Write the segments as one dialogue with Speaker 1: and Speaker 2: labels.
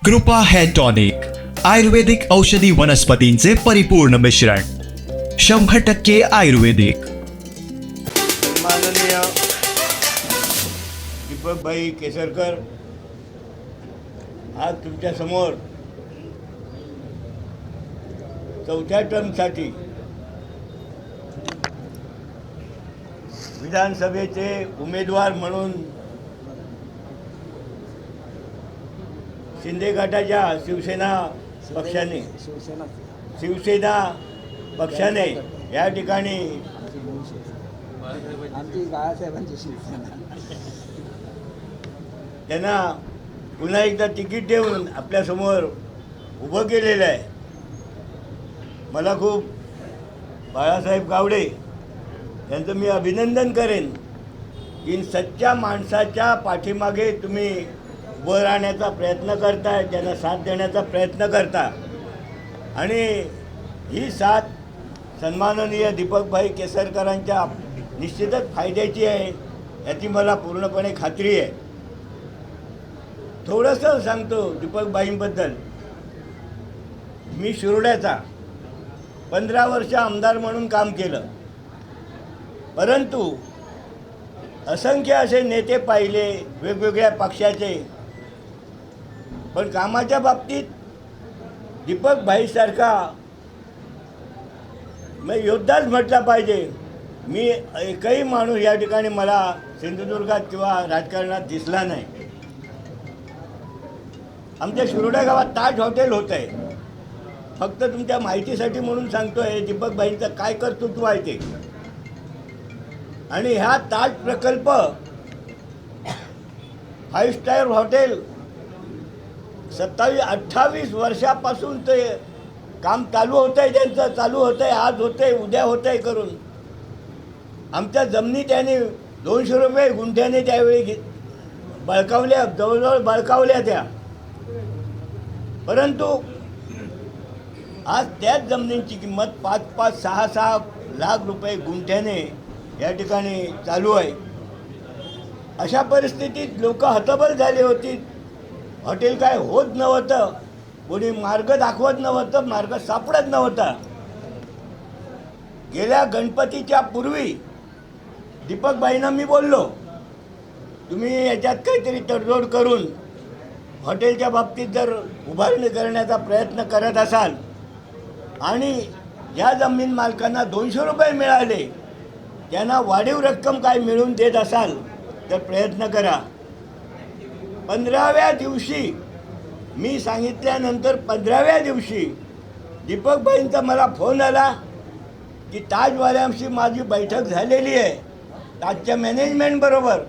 Speaker 1: कृपा hair tonic आयुर्वेदिक औषधी वनस्पतींचे परिपूर्ण मिश्रण 100% आयुर्वेदिक।
Speaker 2: माननीय दीपकभाई केसरकर आज तुमच्या समोर चौथ्या टर्मसाठी विधानसभेचे उमेदवार म्हणून शिंदे गटाच्या शिवसेना पक्षाने या ठिकाणी त्यांना पुन्हा एकदा तिकीट देऊन आपल्यासमोर उभं केलेलं आहे। मला खूप बाळासाहेब गावडे यांचं मी अभिनंदन करेन की सच्च्या माणसाच्या पाठीमागे तुम्ही उभं राहण्याचा प्रयत्न करताय, त्यांना साथ देण्याचा प्रयत्न करता आणि ही साथ सन्माननीय दीपकभाई केसरकरांच्या निश्चितच फायद्याची आहे याची मला पूर्णपणे खात्री आहे। थोडंसं सांगतो दीपकभाईंबद्दल। मी शिरोड्याचा 15 वर्ष आमदार म्हणून काम केलं, परंतु असंख्य असे नेते पाहिले वेगवेगळ्या पक्षाचे, पण कामाच्या बाबतीत दीपकभाईसारखा योद्धाच म्हटला पाहिजे। मी एकही माणूस या ठिकाणी मला सिंधुदुर्गात किंवा राजकारणात दिसला नाही। आमच्या शिरोडा गावात ताज हॉटेल होतं आहे, फक्त तुमच्या माहितीसाठी म्हणून सांगतोय दीपकभाईंचं काय कर्तृत्व आहे ते। आणि ह्या ताज प्रकल्प 5 स्टार हॉटेल 27-28 वर्षापासून ते काम चालू होतं आहे, त्यांचं चालू होतं आहे, आज होतं आहे, उद्या होतं आहे करून। आमच्या जमिनी त्यांनी 200 रुपये गुंठ्याने त्यावेळी बळकावल्या, जवळजवळ बळकावल्या त्या, परंतु आज त्याच जमिनींची किंमत 5-5, 6-6 लाख रुपये गुंठ्याने या ठिकाणी चालू आहे। अशा परिस्थितीत लोक हतबल झाली होती। हॉटेल काय होत नव्हतं, कोणी मार्ग दाखवत नव्हतं, मार्ग सापडत नव्हता। गेल्या गणपतीच्या पूर्वी दीपकभाईंना मी बोललो, तुम्ही याच्यात काहीतरी तडजोड करून हॉटेलच्या बाबतीत जर उभारणी करण्याचा प्रयत्न करत असाल आणि ज्या जमीन मालकांना 200 रुपये मिळाले त्यांना वाढीव रक्कम काय मिळवून देत असाल तर प्रयत्न करा। 15व्या दिवशी मी सांगितल्यानंतर 15व्या दिवशी दीपकभाईंचा मला फोन आला की ताजवाल्यांशी माझी बैठक झालेली आहे, ताजच्या मॅनेजमेंटबरोबर,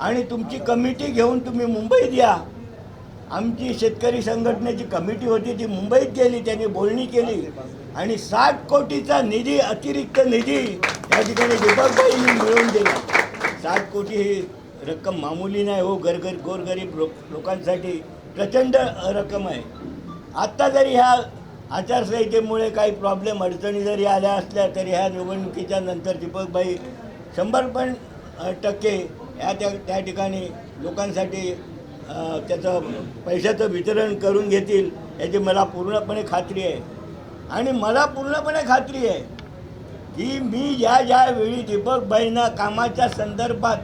Speaker 2: आणि तुमची कमिटी घेऊन तुम्ही मुंबईत या। आमची शेतकरी संघटनेची कमिटी होती ती मुंबईत गेली, त्यांनी बोलणी केली आणि 60 कोटीचा निधी, अतिरिक्त निधी या ठिकाणी दीपकभाईंनी मिळवून दिला। 60 कोटी ही रक्कम मामूली नाही हो, गोरगरीब लोकांसाठी प्रचंड रक्कम आहे। आत्ता जरी ह्या आचारसंहितेमुळे काही प्रॉब्लेम अडचणी जरी आल्या असल्या तरी ह्या निवडणुकीच्या नंतर दीपकभाई 100% त्या ठिकाणी लोकांसाठी त्याचं पैशाचं वितरण करून घेतील याची मला पूर्णपणे खात्री आहे। आणि मला पूर्णपणे खात्री आहे की मी ज्या वेळी दीपकभाईंना कामाच्या संदर्भात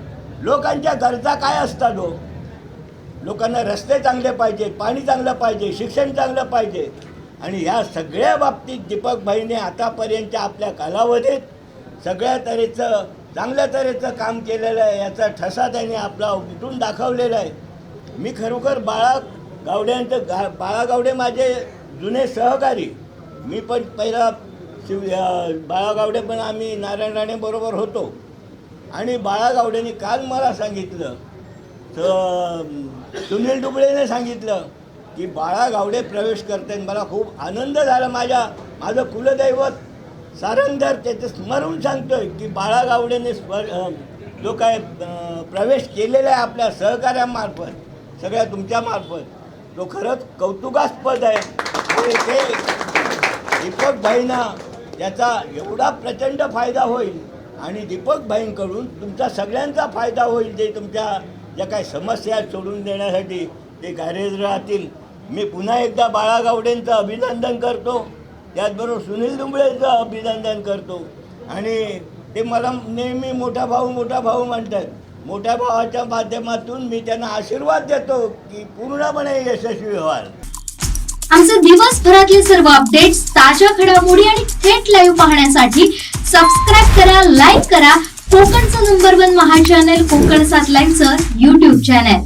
Speaker 2: लोकांच्या गरजा काय असतात हो, लोकांना रस्ते चांगले पाहिजे, पाणी चांगलं पाहिजे, शिक्षण चांगलं पाहिजे, आणि ह्या सगळ्या बाबतीत दीपकभाईने आतापर्यंतच्या आपल्या कालावधीत सगळ्या तऱ्हेचं चांगल्या तऱ्हेचं काम केलेलं आहे। याचा ठसा त्यांनी आपला उमटून दाखवलेला आहे। मी खरोखर बाळा गावडे माझे जुने सहकारी, मी पण पहिला बाळा गावडे पण आम्ही नारायण राणेबरोबर होतो, आणि बाळा गावडेंनी काल मला सांगितलं, सुनील डुबळेने सांगितलं की बाळा गावडे प्रवेश करते। मला खूप आनंद झाला। माझं कुलदैवत सारंगधर त्याचं स्मरून सांगतोय की बाळा गावडेने जो काय प्रवेश केलेला आहे आपल्या सहकार्यामार्फत, सगळ्या तुमच्यामार्फत, तो खरंच कौतुकास्पद आहे। ते दीपकभाईंना याचा एवढा प्रचंड फायदा होईल आणि दीपकभाईंकडून तुमचा सगळ्यांचा फायदा होईल, जे तुमच्या ज्या काही समस्या सोडून देण्यासाठी ते कार्यरत राहतील। मी पुन्हा एकदा बाळा गावडेंचं अभिनंदन करतो, त्याचबरोबर सुनील दुंबळेचं अभिनंदन करतो. आणि ते मला नेहमी मोठा भाऊ म्हणतात. मोठ्या भावाच्या माध्यमातून मी त्यांना आशीर्वाद देतो की पूर्णपणे यशस्वी व्हाल.
Speaker 3: आमचे दिवसभरातले सर्व अपडेट्स, ताज्या घडामोडी आणि थेट लाईव्ह पाहण्यासाठी सबस्क्राईब करा, लाईक करा कोकणचं नंबर 1 महा चॅनल कोकण 7 लाईव्हचं YouTube चॅनल.